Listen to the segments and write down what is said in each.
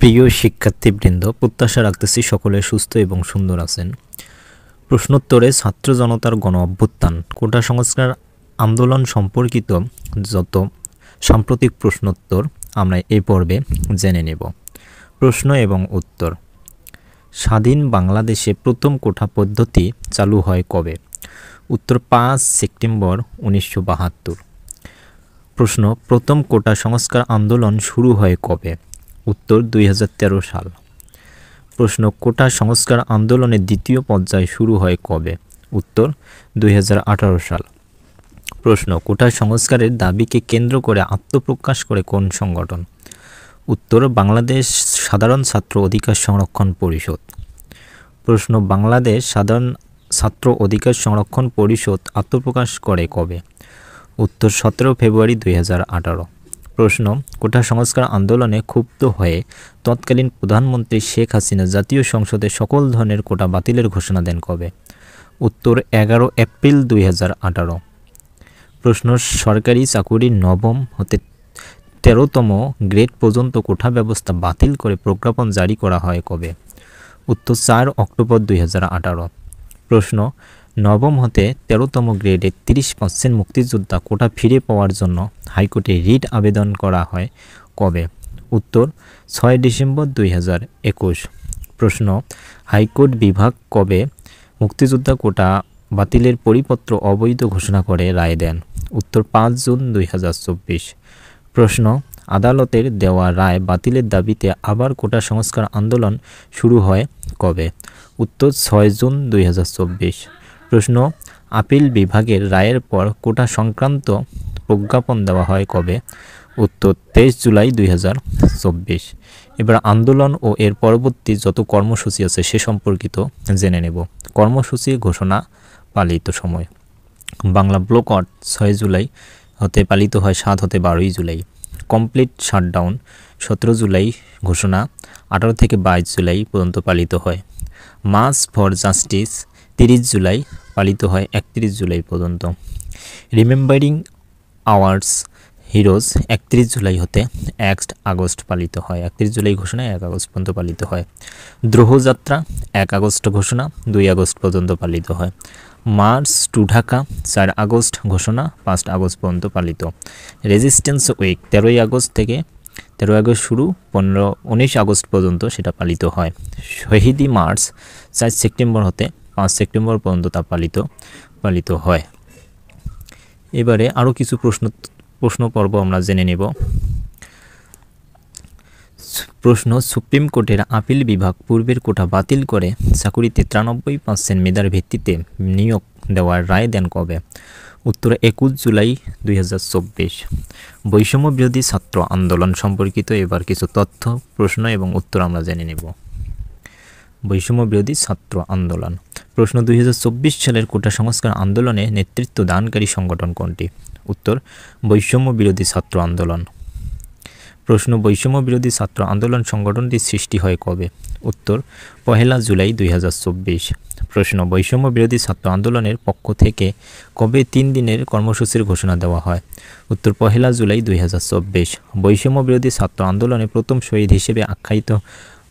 প্রিয় শিক্ষার্থীবৃন্দ, প্রত্যাশা রাখতেছি সকলে সুস্থ এবং সুন্দর আছেন। প্রশ্নোত্তরে ছাত্র জনতার গণ অভ্যুত্থান, কোটা সংস্কার আন্দোলন সম্পর্কিত যত সাম্প্রতিক প্রশ্নোত্তর আমরা এই পর্বে জেনে নেব। প্রশ্ন এবং উত্তর। স্বাধীন বাংলাদেশে প্রথম কোটা পদ্ধতি চালু হয় কবে? উত্তর 5 সেপ্টেম্বর 1972। প্রশ্ন, প্রথম কোটা সংস্কার আন্দোলন শুরু হয় কবে? উত্তর 2013 সাল। প্রশ্ন, কোটা সংস্কার আন্দোলনের দ্বিতীয় পর্যায় শুরু হয় কবে? উত্তর 2018 সাল। প্রশ্ন, কোটা সংস্কারের দাবিকে কেন্দ্র করে আত্মপ্রকাশ করে কোন সংগঠন? উত্তর বাংলাদেশ সাধারণ ছাত্র অধিকার সংরক্ষণ পরিষদ। প্রশ্ন, বাংলাদেশ সাধারণ ছাত্র অধিকার সংরক্ষণ পরিষদ আত্মপ্রকাশ করে কবে? উত্তর 17 ফেব্রুয়ারি 2018। প্রশ্ন, কোটা সংস্কার আন্দোলনে ক্ষুব্ধ হয়ে তৎকালীন প্রধানমন্ত্রী শেখ হাসিনা জাতীয় সংসদে সকল ধরনের কোটা বাতিলের ঘোষণা দেন কবে? উত্তর 11 এপ্রিল 2018। প্রশ্ন, সরকারি চাকুরির নবম হতে 13তম গ্রেড পর্যন্ত কোটা ব্যবস্থা বাতিল করে প্রজ্ঞাপন জারি করা হয় কবে? উত্তর 4 অক্টোবর 2018। প্রশ্ন, নবম হতে 13তম গ্রেডে 30% মুক্তিযোদ্ধা কোটা ফিরে পাওয়ার জন্য হাইকোর্টে রিট আবেদন করা হয় কবে? উত্তর 6 ডিসেম্বর 2021। প্রশ্ন, হাইকোর্ট বিভাগ কবে মুক্তিযোদ্ধা কোটা বাতিলের পরিপত্র অবৈধ ঘোষণা করে রায় দেন? উত্তর 5 জুন 2024। প্রশ্ন, আদালতের দেওয়া রায় বাতিলের দাবিতে আবার কোটা সংস্কার আন্দোলন শুরু হয় কবে? উত্তর 6 জুন 2024। প্রশ্ন, আপিল বিভাগের রায়ের পর কোটা সংক্রান্ত প্রজ্ঞাপন দেওয়া হয় কবে? উত্তর 23 জুলাই 2024। এবার আন্দোলন ও এর পরবর্তী যত কর্মসূচি আছে সে সম্পর্কিত জেনে নেব। কর্মসূচি ঘোষণা পালিত সময়। বাংলা ব্লকআউট 6 জুলাই হতে পালিত হয় 7 হতে 12 জুলাই। কমপ্লিট শাটডাউন 17 জুলাই ঘোষণা 18 থেকে 22 জুলাই পর্যন্ত পালিত হয়। মার্চ ফর জাস্টিস 30 জুলাই পালিত হয় 31 জুলাই পর্যন্ত। রিমেম্বারিং আওয়ার্স হিরোজ 31 জুলাই হতে 1 আগস্ট পালিত হয়। 31 জুলাই ঘোষণা 1 আগস্ট পর্যন্ত পালিত হয়। দ্রোহযাত্রা 1 আগস্ট ঘোষণা 2 আগস্ট পর্যন্ত পালিত হয়। মার্চ টু ঢাকা 4 আগস্ট ঘোষণা 5 আগস্ট পর্যন্ত পালিত। রেজিস্ট্যান্স উইক 13 আগস্ট থেকে 13 আগস্ট শুরু 19 আগস্ট পর্যন্ত সেটা পালিত হয়। শহীদি মার্চ 4 সেপ্টেম্বর হতে 5 সেপ্টেম্বর পর্যন্ত তা পালিত হয়। এবারে আরও কিছু প্রশ্ন পর্ব আমরা জেনে নেব। প্রশ্ন, সুপ্রিম কোর্টের আপিল বিভাগ পূর্বের কোটা বাতিল করে চাকুরিতে 93% মেধার ভিত্তিতে নিয়োগ দেওয়ার রায় দেন কবে? উত্তর 21 জুলাই 2024। বৈষম্য বিরোধী ছাত্র আন্দোলন সম্পর্কিত এবার কিছু তথ্য, প্রশ্ন এবং উত্তর আমরা জেনে নেব। বৈষম্য বিরোধী ছাত্র আন্দোলন। প্রশ্ন, 2024 সালের কোটা সংস্কার আন্দোলনে নেতৃত্ব দানকারী সংগঠন কোনটি? উত্তর বৈষম্য বিরোধী ছাত্র আন্দোলন। প্রশ্ন, বৈষম্য বিরোধী ছাত্র আন্দোলন সংগঠনটি সৃষ্টি হয় কবে? উত্তর 1 জুলাই 2024। প্রশ্ন, বৈষম্য বিরোধী ছাত্র আন্দোলনের পক্ষ থেকে কবে 3 দিনের কর্মসূচির ঘোষণা দেওয়া হয়? উত্তর 1 জুলাই 2024। বৈষম্য বিরোধী ছাত্র আন্দোলনে প্রথম শহীদ হিসেবে আখ্যায়িত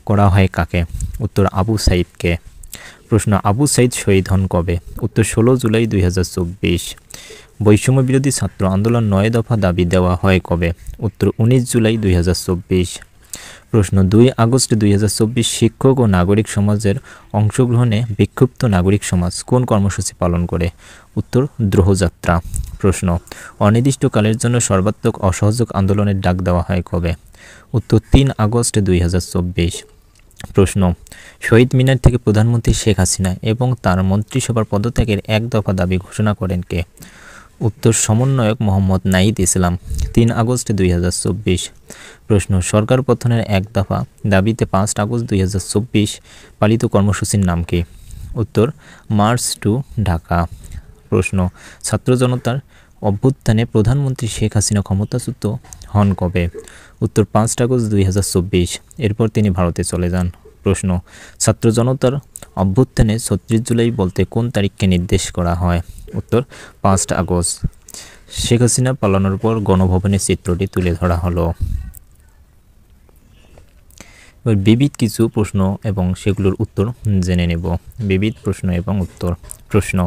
করা হয় কাকে? উত্তর আবু সাইদকে। প্রশ্ন, আবু সাইদ শহীদ হন কবে? উত্তর 16 জুলাই 2024। বৈষম্য বিরোধী ছাত্র আন্দোলন 9 দফা দাবি দেওয়া হয় কবে? উত্তর 19 জুলাই 2024। প্রশ্ন, 2 আগস্ট 2024 শিক্ষক ও নাগরিক সমাজের অংশগ্রহণে বিক্ষুব্ধ নাগরিক সমাজ কোন কর্মসূচি পালন করে? উত্তর দ্রোহযাত্রা। প্রশ্ন, অনির্দিষ্টকালের জন্য সর্বাত্মক অসহযোগ আন্দোলনের ডাক দেওয়া হয় কবে? উত্তর 3 আগস্ট 2024। প্রশ্ন, শহীদ মিনার থেকে প্রধানমন্ত্রী শেখ হাসিনা এবং তার মন্ত্রিসভার পদত্যাগের 1 দফা দাবি ঘোষণা করেন কে? উত্তর সমন্বয়ক মোহাম্মদ নাহিদ ইসলাম 3 আগস্ট 2024। প্রশ্ন, সরকার পতনের 1 দফা দাবিতে 5 আগস্ট 2024 পালিত কর্মসূচির নাম কি? উত্তর মার্চ টু ঢাকা। প্রশ্ন, ছাত্র জনতার অভ্যুত্থানে প্রধানমন্ত্রী শেখ হাসিনা ক্ষমতাচ্যুত হন কবে? উত্তর 5 আগস্ট 2024। এরপর তিনি ভারতে চলে যান। প্রশ্ন, ছাত্র জনতার অভ্যুত্থানে 36 জুলাই বলতে কোন তারিখকে নির্দেশ করা হয়? উত্তর 5 আগস্ট। শেখ হাসিনা পালানোর পর গণভবনের চিত্রটি তুলে ধরা হলো। এবার বিবিধ কিছু প্রশ্ন এবং সেগুলোর উত্তর জেনে নেব। বিবিধ প্রশ্ন এবং উত্তর। প্রশ্ন,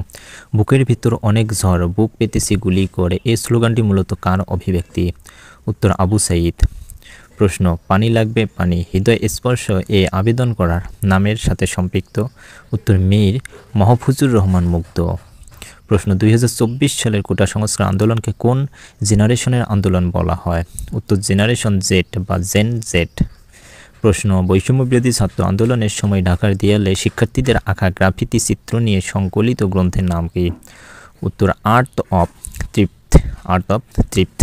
বুকের ভিতর অনেক ঝড়, বুক পেতেছি গুলি করে, এই স্লোগানটি মূলত কার অভিব্যক্তি? উত্তর আবু সাঈদ। প্রশ্ন, পানি লাগবে পানি, হৃদয় স্পর্শ এ আবেদন করার নামের সাথে সম্পৃক্ত? উত্তর মীর মাহফুজুর রহমান মুগ্ধ। প্রশ্ন, 2024 সালের কোটা সংস্কার আন্দোলনকে কোন জেনারেশনের আন্দোলন বলা হয়? উত্তর জেনারেশন জেড বা জেন জেড। প্রশ্ন, বৈষম্য বিরোধী ছাত্র আন্দোলনের সময় ঢাকার দেয়ালে শিক্ষার্থীদের আঁকা গ্রাফিতি চিত্র নিয়ে সংকলিত গ্রন্থের নাম কি? উত্তর আর্ট অফ তৃপ্ত। আর্ট অফ তৃপ্ত।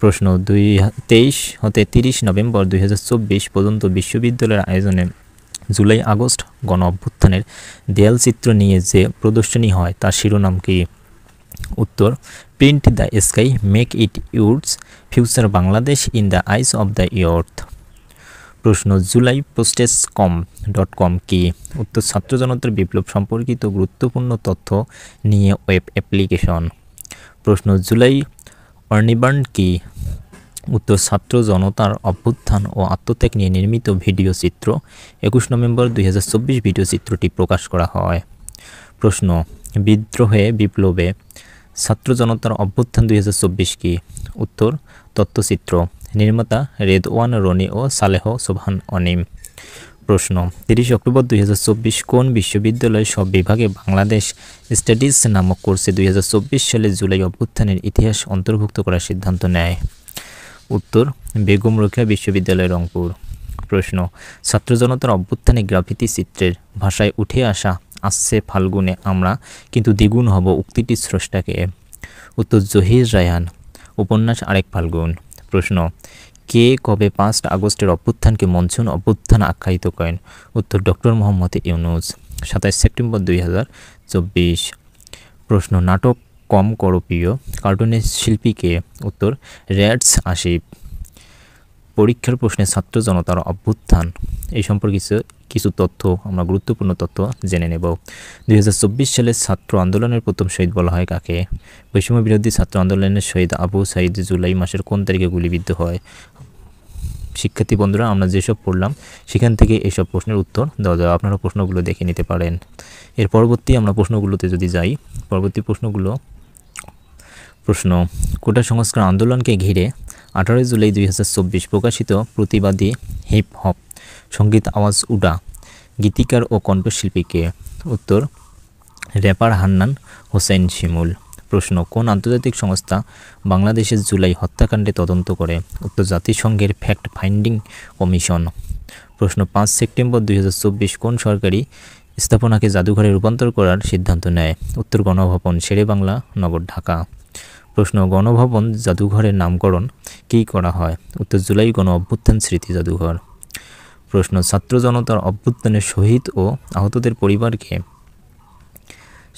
প্রশ্ন, 23 হতে 30 নভেম্বর 2024 পর্যন্ত বিশ্ববিদ্যালয়ের আয়োজনে জুলাই আগস্ট গণ অভ্যুত্থানের দেয়ালচিত্র নিয়ে যে প্রদর্শনী হয় তার শিরোনাম কি? উত্তর print the sky, make it yours, future Bangladesh in the eyes of the earth. প্রশ্ন, জুলাই protest.com কি? উত্তর ছাত্র জনতার বিপ্লব সম্পর্কিত গুরুত্বপূর্ণ তথ্য নিয়ে ওয়েব অ্যাপ্লিকেশন। প্রশ্ন, জুলাই অর্নিবার্ন কি? উত্তর ছাত্র জনতার অভ্যুত্থান ও আত্মত্যাগ নিয়ে নির্মিত ভিডিও চিত্র। 21 নভেম্বর 2024 ভিডিও চিত্রটি প্রকাশ করা হয়। প্রশ্ন, বিদ্রোহে বিপ্লবে ছাত্র জনতার অভ্যুত্থান 2024 কি? উত্তর তথ্যচিত্র। নির্মাতা রেদওয়ান রনি ও সালেহ সোবহান অনিম। প্রশ্ন, 30 অক্টোবর 2024 কোন বিশ্ববিদ্যালয় সব বিভাগে বাংলাদেশ স্টাডিজ নামক কোর্সে 2024 সালে জুলাই অভ্যুত্থানের ইতিহাস অন্তর্ভুক্ত করার সিদ্ধান্ত নেয়? উত্তর বেগম রোকেয়া বিশ্ববিদ্যালয় রংপুর। প্রশ্ন, ছাত্র জনতার অভ্যুত্থানে গ্রাফিতি চিত্রের ভাষায় উঠে আসছে ফাল্গুনে আমরা কিন্তু দ্বিগুণ হব, উক্তিটির স্রষ্টাকে? উত্তর জহির রায়হান। উপন্যাস আরেক ফাল্গুন। প্রশ্ন, কে কবে 5 আগস্টের অভ্যুত্থানকে মনসুন অভ্যুত্থান আখ্যায়িত করেন? উত্তর ডক্টর মোহাম্মদ ইউনূস। 27 সেপ্টেম্বর 2024। প্রশ্ন, নাটক কম করপ্রিয় কার্টুনের শিল্পীকে? উত্তর র্যাটস আসিফ। পরীক্ষার প্রশ্নে ছাত্র জনতার অভ্যুত্থান এই সম্পর্কে কিছু তথ্য আমরা গুরুত্বপূর্ণ তথ্য জেনে নেব। 2024 সালে ছাত্র আন্দোলনের প্রথম শহীদ বলা হয় কাকে? বৈষম্য বিরোধী ছাত্র আন্দোলনের শহীদ আবু সাঈদ জুলাই মাসের কোন তারিখে গুলিবিদ্ধ হয়? শিক্ষার্থী বন্ধুরা, আমরা যেসব পড়লাম সেখান থেকে এইসব প্রশ্নের উত্তর দেওয়া যায়। আপনারা প্রশ্নগুলো দেখে নিতে পারেন। এর পরবর্তী আমরা প্রশ্নগুলোতে যদি যাই, পরবর্তী প্রশ্নগুলো। প্রশ্ন, কোটা সংস্কার আন্দোলনকে ঘিরে 18 জুলাই 2024 প্রকাশিত প্রতিবাদী হিপ হপ সঙ্গীত আওয়াজ উডা গীতিকার ও কণ্ঠশিল্পীকে? উত্তর র্যাপার হান্নান হোসেন শিমুল। প্রশ্ন, কোন আন্তর্জাতিক সংস্থা বাংলাদেশের জুলাই হত্যাকাণ্ডে তদন্ত করে? উত্তর জাতিসংঘের ফ্যাক্ট ফাইন্ডিং কমিশন। প্রশ্ন, 5 সেপ্টেম্বর 2024 কোন সরকারি স্থাপনাকে জাদুঘরে রূপান্তর করার সিদ্ধান্ত নেয়? উত্তর গণভবন, শেরেবাংলা নগর, ঢাকা। প্রশ্ন, গণভবন জাদুঘরের নামকরণ কী করা হয়? উত্তর জুলাই গণ অভ্যুত্থান স্মৃতি জাদুঘর। প্রশ্ন, ছাত্র জনতার অভ্যুত্থানের শহীদ ও আহতদের পরিবারকে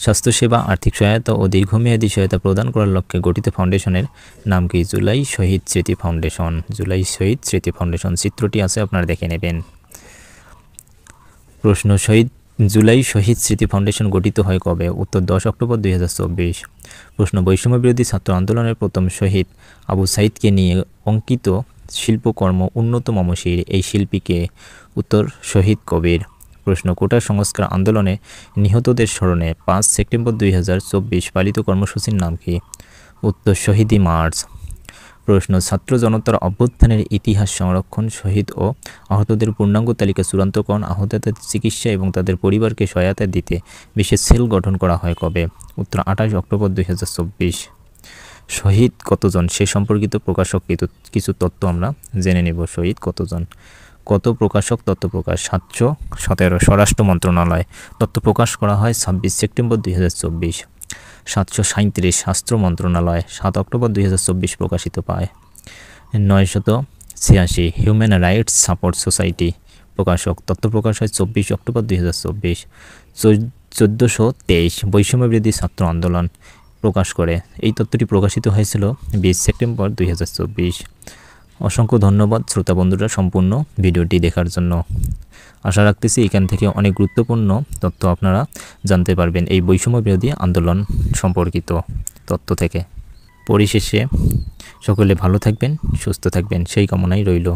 স্বাস্থ্যসেবা, আর্থিক সহায়তা ও দীর্ঘমেয়াদী সহায়তা প্রদান করার লক্ষ্যে গঠিত ফাউন্ডেশনের নাম কি? জুলাই শহীদ স্মৃতি ফাউন্ডেশন। জুলাই শহীদ স্মৃতি ফাউন্ডেশন। চিত্রটি আছে, আপনারা দেখে নেবেন। প্রশ্ন, জুলাই শহীদ স্মৃতি ফাউন্ডেশন গঠিত হয় কবে? উত্তর 10 অক্টোবর 2024। প্রশ্ন, বৈষম্য বিরোধী ছাত্র আন্দোলনের প্রথম শহীদ আবু সাঈদকে নিয়ে অঙ্কিত শিল্পকর্ম উন্নত মমশির এই শিল্পীকে? উত্তর শহীদ কবির। প্রশ্ন, কোটা সংস্কার আন্দোলনে নিহতদের স্মরণে 5 সেপ্টেম্বর 2024 পালিত কর্মসূচির নাম কি? উত্তর শহীদি মার্চ। প্রশ্ন, ছাত্র জনতার অভ্যুত্থানের ইতিহাস সংরক্ষণ, শহীদ ও আহতদের পূর্ণাঙ্গ তালিকা চূড়ান্তকরণ, আহতদের চিকিৎসা এবং তাদের পরিবারকে সহায়তা দিতে বিশেষ সেল গঠন করা হয় কবে? উত্তর 28 অক্টোবর 2024। শহীদ কতজন সে সম্পর্কিত প্রকাশক কিছু তথ্য আমরা জেনে নেব। শহীদ কতজন? কত প্রকাশক তথ্য প্রকাশ? 717। স্বরাষ্ট্র মন্ত্রণালয়। তথ্য প্রকাশ করা হয় 26 সেপ্টেম্বর 2024। 737 স্বাস্থ্য মন্ত্রণালয়। 7 অক্টোবর 2024 প্রকাশিত পায়। 986 হিউম্যান রাইটস সাপোর্ট সোসাইটি প্রকাশক। তথ্য প্রকাশ হয় 24 অক্টোবর 2024। 1423 বৈষম্য বিরোধী ছাত্র আন্দোলন প্রকাশ করে। এই তথ্যটি প্রকাশিত হয়েছিল 20 সেপ্টেম্বর 2024। অসংখ্য ধন্যবাদ শ্রোতা বন্ধুরা সম্পূর্ণ ভিডিওটি দেখার জন্য। আশা রাখতেছি এখান থেকে অনেক গুরুত্বপূর্ণ তথ্য আপনারা জানতে পারবেন এই বৈষম্য বিরোধী আন্দোলন সম্পর্কিত তথ্য থেকে। পরিশেষে সকলে ভালো থাকবেন, সুস্থ থাকবেন সেই কামনাই রইল।